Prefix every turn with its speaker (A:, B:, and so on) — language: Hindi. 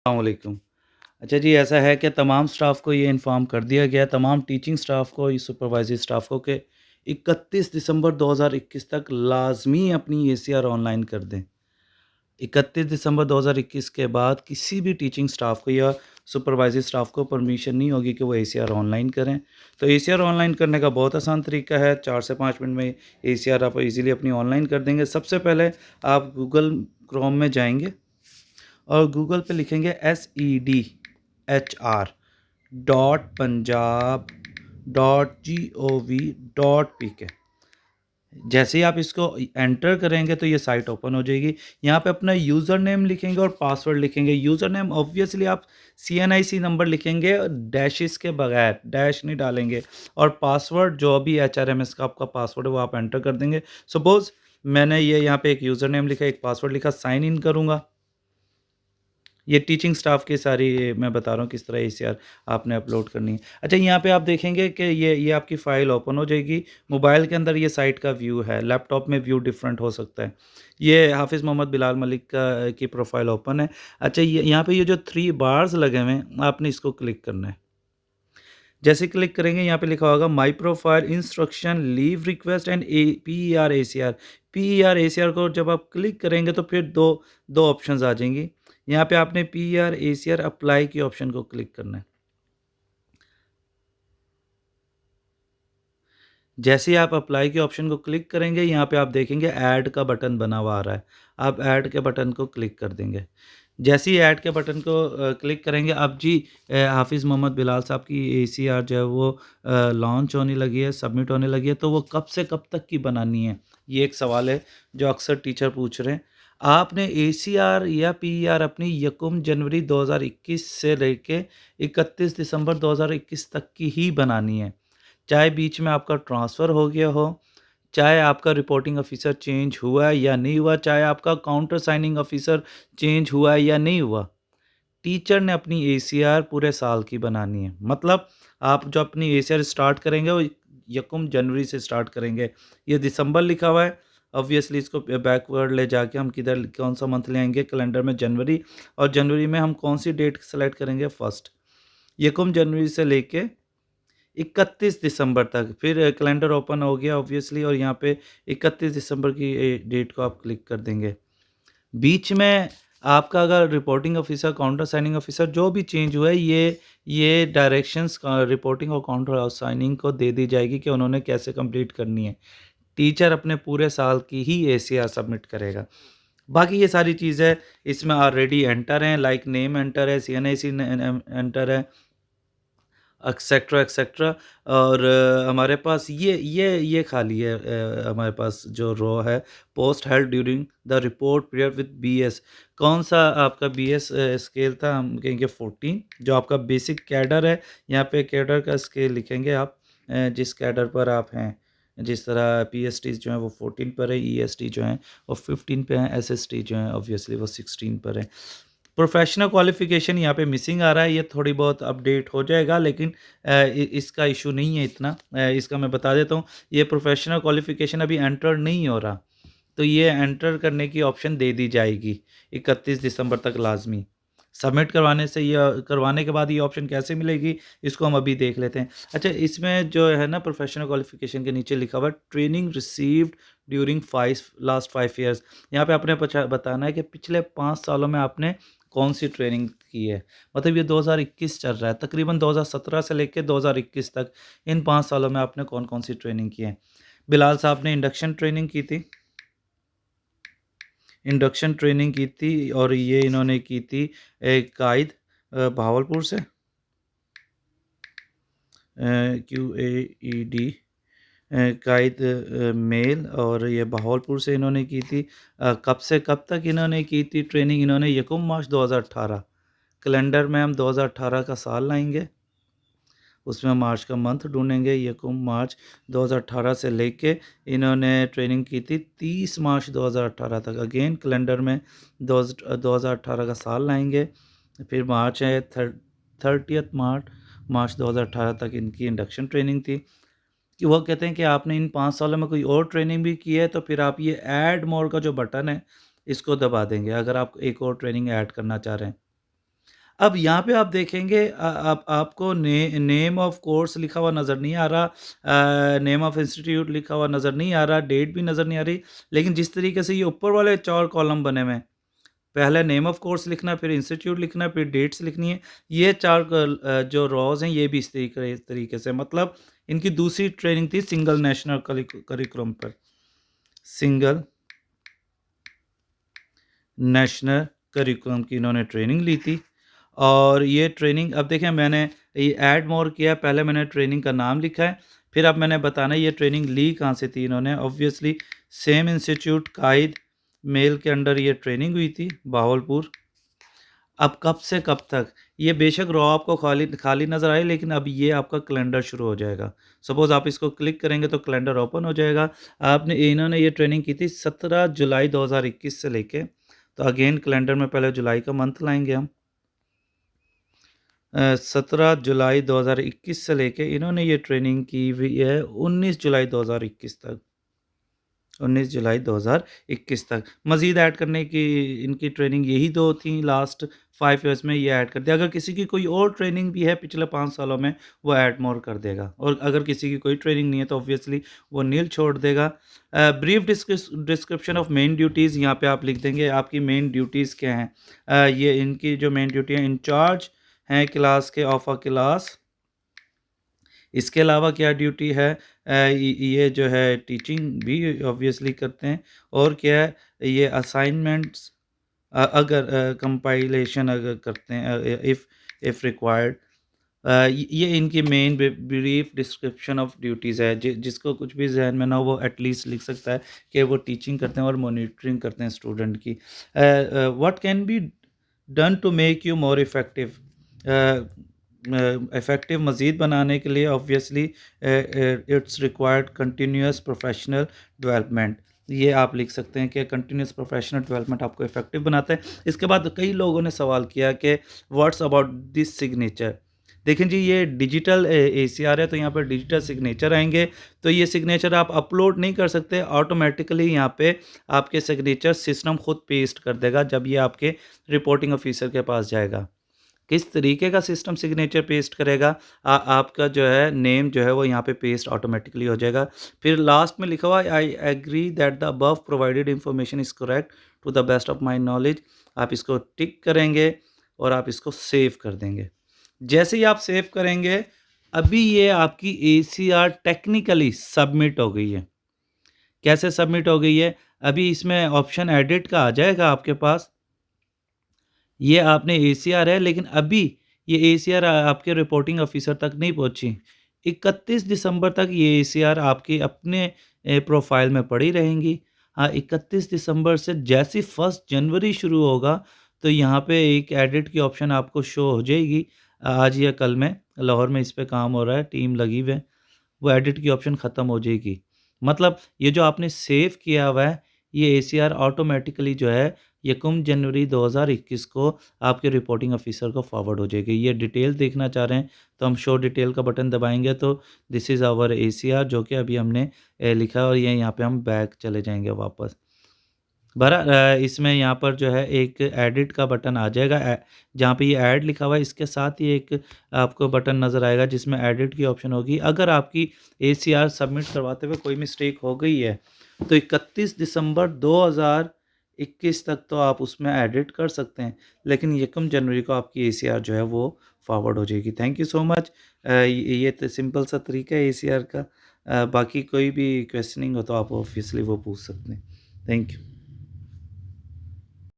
A: अस्सलामुअलैकुम। अच्छा जी, ऐसा है कि तमाम स्टाफ़ को ये इन्फ़ॉर्म कर दिया गया है, तमाम टीचिंग स्टाफ़ को, ये सुपरवाइज़री स्टाफ़ को कि 31 दिसंबर 2021 तक लाज़मी अपनी एसीआर ऑनलाइन कर दें। 31 दिसंबर 2021 के बाद किसी भी टीचिंग स्टाफ़ को या सुपरवाइज़री स्टाफ़ को परमिशन नहीं होगी कि वो एसीआर ऑनलाइन करें। तो एसीआर ऑनलाइन करने का बहुत आसान तरीका है, 4 से 5 मिनट में एसीआर आप ईज़िली अपनी ऑनलाइन कर देंगे। सबसे पहले आप गूगल क्रोम में जाएँगे और गूगल पे लिखेंगे SEDHR.punjab.gov.pk। जैसे ही आप इसको एंटर करेंगे तो ये साइट ओपन हो जाएगी। यहाँ पे अपना यूज़र नेम लिखेंगे और पासवर्ड लिखेंगे। यूज़र नेम ऑब्वियसली आप CNIC नंबर लिखेंगे, डैशेस के बगैर, डैश नहीं डालेंगे। और पासवर्ड जो भी HRMS का आपका पासवर्ड है वो आप एंटर कर देंगे। सपोज़ मैंने ये यहाँ पे एक यूज़र नेम लिखा, एक पासवर्ड लिखा, साइन इन करूँगा। ये टीचिंग स्टाफ की सारी मैं बता रहा हूँ किस तरह एसीआर आपने अपलोड करनी है। अच्छा, यहाँ पे आप देखेंगे कि ये आपकी फ़ाइल ओपन हो जाएगी। मोबाइल के अंदर ये साइट का व्यू है, लैपटॉप में व्यू डिफरेंट हो सकता है। ये हाफ़िज़ मोहम्मद बिलाल मलिक का की प्रोफ़ाइल ओपन है। अच्छा, ये यहाँ पे ये जो 3 बार्स लगे हुए हैं, आपने इसको क्लिक करना है। जैसे क्लिक करेंगे यहाँ पे लिखा होगा my profile, instruction, leave request and PER ACR। PER ACR को जब आप क्लिक करेंगे तो फिर 2 ऑप्शंस आ जाएँगी। यहाँ पे आपने PER ACR अप्लाई के ऑप्शन को क्लिक करना है। जैसे ही आप अप्लाई के ऑप्शन को क्लिक करेंगे, यहाँ पे आप देखेंगे ऐड का बटन बना हुआ आ रहा है। आप ऐड के बटन को क्लिक कर देंगे। जैसे ही ऐड के बटन को क्लिक करेंगे, अब जी हाफ़िज़ मोहम्मद बिलाल साहब की ACR जो है वो लॉन्च होने लगी है, सबमिट होने लगी है, तो वो कब से कब तक की बनानी है? ये एक सवाल है जो अक्सर टीचर पूछ रहे हैं। आपने ACR या PER अपनी यकम जनवरी 2021 से लेके 31 दिसंबर 2021 तक की ही बनानी है। चाहे बीच में आपका ट्रांसफ़र हो गया हो, चाहे आपका रिपोर्टिंग ऑफ़िसर चेंज हुआ है या नहीं हुआ, चाहे आपका काउंटर साइनिंग ऑफ़िसर चेंज हुआ है या नहीं हुआ, टीचर ने अपनी एसीआर पूरे साल की बनानी है। मतलब आप जो अपनी एसीआर स्टार्ट करेंगे वो यकम जनवरी से स्टार्ट करेंगे। ये दिसंबर लिखा हुआ है, ऑब्वियसली इसको बैकवर्ड ले जाके हम किधर कौन-सा मंथ ले आएँगे कैलेंडर में, जनवरी। और जनवरी में हम कौन-सी डेट सेलेक्ट करेंगे, फर्स्ट। यकम जनवरी से लेके 31 दिसंबर तक, फिर कैलेंडर ओपन हो गया ऑब्वियसली और यहाँ पे 31 दिसंबर की डेट को आप क्लिक कर देंगे। बीच में आपका अगर reporting officer, counter signing officer जो भी चेंज हुआ है, ये डायरेक्शंस रिपोर्टिंग और काउंटर साइनिंग को दे दी जाएगी कि उन्होंने कैसे कंप्लीट करनी है। टीचर अपने पूरे साल की ही एसीआर सबमिट करेगा। बाकी ये सारी चीज़ें इसमें ऑलरेडी एंटर हैं, लाइक नेम एंटर है, CNIC एंटर है, एक्सेट्रा एक्सेट्रा। और हमारे पास ये खाली है, हमारे पास जो रो है, post held during the report period with BS। कौन सा आपका BS स्केल था, हम कहेंगे 14, जो आपका बेसिक कैडर है। यहाँ पे कैडर का स्केल लिखेंगे आप, जिस कैडर पर आप हैं। जिस तरह PSTs जो हैं वो 14 पर है, EST जो हैं वो 15 पे हैं, SST जो हैं ऑब्वियसली वो 16 पर है। प्रोफेशनल क्वालिफ़िकेशन यहाँ पे मिसिंग आ रहा है, ये थोड़ी बहुत अपडेट हो जाएगा, लेकिन इसका इशू नहीं है इतना। इसका मैं बता देता हूँ, ये प्रोफेशनल क्वालिफ़िकेशन अभी एंटर नहीं हो रहा, तो ये एंटर करने की ऑप्शन दे दी जाएगी 31 दिसंबर तक लाज़मी। सबमिट करवाने से या करवाने के बाद ये ऑप्शन कैसे मिलेगी, इसको हम अभी देख लेते हैं। अच्छा, इसमें जो है ना प्रोफेशनल क्वालिफ़िकेशन के नीचे लिखा हुआ है training received during last 5 years. यहाँ पे आपने बताना है कि पिछले 5 सालों में आपने कौन-सी ट्रेनिंग की है। मतलब ये 2021 चल रहा है, तकरीबन 2017 से लेके 2021 तक, इन 5 सालों में आपने कौन-कौन सी ट्रेनिंग की है। बिलाल साहब ने इंडक्शन ट्रेनिंग की थी। इंडक्शन ट्रेनिंग की थी और ये इन्होंने की थी कायद, भावलपुर से, QAED, कायद मेल, और ये भावलपुर से इन्होंने की थी। कब से कब तक इन्होंने की थी ट्रेनिंग, इन्होंने यकम मार्च 2018, कैलेंडर में हम 2018 का साल लाएँगे, उसमें मार्च का मंथ ढूँढेंगे, यकम मार्च 2018 से लेके इन्होंने ट्रेनिंग की थी 30 मार्च 2018 तक। अगेन कैलेंडर में 2018 का साल लाएँगे, फिर मार्च है 30th मार्च 2018 तक इनकी इंडक्शन ट्रेनिंग थी। कि वो कहते हैं कि आपने इन 5 सालों में कोई और ट्रेनिंग भी की है, तो फिर आप ये ऐड मोर का जो बटन है, इसको दबा देंगे, अगर आप एक और ट्रेनिंग ऐड करना चाह रहे हैं। अब यहाँ पे आप देखेंगे आप आपको नेम ऑफ कोर्स लिखा हुआ नज़र नहीं आ रहा, नेम ऑफ इंस्टीट्यूट लिखा हुआ नज़र नहीं आ रहा, डेट भी नज़र नहीं आ रही। लेकिन जिस तरीके से ये ऊपर वाले 4 कॉलम बने हुए हैं, पहले नेम ऑफ कोर्स लिखना, फिर इंस्टीट्यूट लिखना, फिर डेट्स लिखनी है। ये 4 जो रॉज़ हैं ये भी इस तरीके से, मतलब इनकी दूसरी ट्रेनिंग थी सिंगल नेशनल करिकुलम पर। सिंगल नेशनल करिकुलम की इन्होंने ट्रेनिंग ली थी। और ये ट्रेनिंग अब देखें मैंने ये ऐड मोर किया है, पहले मैंने ट्रेनिंग का नाम लिखा है, फिर अब मैंने बताना है ये ट्रेनिंग ली कहाँ से थी इन्होंने। ऑब्वियसली सेम इंस्टीट्यूट कायद मेल के अंडर ये ट्रेनिंग हुई थी बहावलपुर। अब कब से कब तक, ये बेशक रॉ आपको खाली खाली नज़र आए, लेकिन अब ये आपका कैलेंडर शुरू हो जाएगा। सपोज़ आप इसको क्लिक करेंगे तो कैलेंडर ओपन हो जाएगा। आपने इन्होंने ये ट्रेनिंग की थी 17 जुलाई 2021 से लेके, तो अगेन कैलेंडर में पहले जुलाई का मंथ लाएँगे हम। 17 जुलाई 2021 से लेके इन्होंने ये ट्रेनिंग की हुई है 19 जुलाई 2021 तक। 19 जुलाई 2021 तक। मज़ीद ऐड करने की इनकी ट्रेनिंग यही 2 थी लास्ट 5 ईयर्स में, ये ऐड कर दिया। अगर किसी की कोई और ट्रेनिंग भी है पिछले 5 सालों में, वो ऐड मोर कर देगा, और अगर किसी की कोई ट्रेनिंग नहीं है तो ऑब्वियसली वो नील छोड़ देगा। Brief description of main duties यहाँ पे आप लिख देंगे, आपकी मेन ड्यूटीज़ क्या हैं। ये इनकी जो मेन ड्यूटी है, इंचार्ज हैं क्लास के ऑफ अ क्लास। इसके अलावा क्या ड्यूटी है, ये जो है टीचिंग भी ऑब्वियसली करते हैं। और क्या है, ये असाइनमेंट्स अगर कंपाइलेशन अगर करते हैं, इफ़ रिक्वायर्ड। ये इनकी main brief description of duties है। जिसको कुछ भी जहन में ना हो वो एटलीस्ट लिख सकता है कि वो टीचिंग करते हैं और मॉनिटरिंग करते हैं स्टूडेंट की। What can be done to make you more effective. Effective मज़ीद बनाने के लिए obviously it's required continuous professional development. ये आप लिख सकते हैं कि कंटिन्यूस प्रोफेशनल डेवलपमेंट आपको इफ़ेक्टिव बनाता है। इसके बाद कई लोगों ने सवाल किया कि व्हाट्स अबाउट दिस सिग्नेचर। देखें जी, ये डिजिटल एसीआर है, तो यहाँ पर डिजिटल सिग्नेचर आएंगे। तो ये सिग्नेचर आप अपलोड नहीं कर सकते, ऑटोमेटिकली यहाँ पे आपके सिग्नेचर सिस्टम खुद पेस्ट कर देगा जब ये आपके रिपोर्टिंग ऑफिसर के पास जाएगा। किस तरीके का सिस्टम सिग्नेचर पेस्ट करेगा, आपका जो है नेम जो है वो यहाँ पे पेस्ट ऑटोमेटिकली हो जाएगा। फिर लास्ट में लिखा हुआ है I agree that the above provided information is correct to the best of my knowledge. आप इसको टिक करेंगे और आप इसको सेव कर देंगे। जैसे ही आप सेव करेंगे, अभी ये आपकी एसीआर टेक्निकली सबमिट हो गई है। कैसे सबमिट हो गई है, अभी इसमें ऑप्शन एडिट का आ जाएगा आपके पास। ये आपने एसीआर है, लेकिन अभी ये एसीआर आपके रिपोर्टिंग ऑफिसर तक नहीं पहुंची। 31 दिसंबर तक ये एसीआर आपके अपने प्रोफाइल में पड़ी रहेंगी। हाँ, 31 दिसंबर से जैसे 1 जनवरी शुरू होगा, तो यहाँ पे एक एडिट की ऑप्शन आपको शो हो जाएगी। आज या कल में लाहौर में इस पे काम हो रहा है, टीम लगी हुई है। वो एडिट की ऑप्शन ख़त्म हो जाएगी। मतलब ये जो आपने सेव किया हुआ है, ये एसीआर ऑटोमेटिकली जो है यकम जनवरी 2021 को आपके रिपोर्टिंग ऑफिसर को फॉरवर्ड हो जाएगी। ये डिटेल देखना चाह रहे हैं तो हम शो डिटेल का बटन दबाएंगे तो दिस इज़ आवर एसीआर, जो कि अभी हमने लिखा है, और ये यहाँ पे हम बैक चले जाएंगे वापस। इसमें यहाँ पर जो है एक एडिट का बटन आ जाएगा, जहाँ पे ये ऐड लिखा हुआ है, इसके साथ ही एक आपको बटन नज़र आएगा जिसमें एडिट की ऑप्शन होगी। अगर आपकी एसीआर सबमिट करवाते हुए कोई मिस्टेक हो गई है, तो 31 दिसंबर 2021 तक तो आप उसमें एडिट कर सकते हैं, लेकिन 1 जनवरी को आपकी एसीआर जो है वो फॉरवर्ड हो जाएगी। Thank you so much. ये तो सिंपल सा तरीका है एसीआर का। बाकी कोई भी क्वेश्चनिंग हो तो आप ऑब्वियसली वो पूछ सकते हैं। Thank you.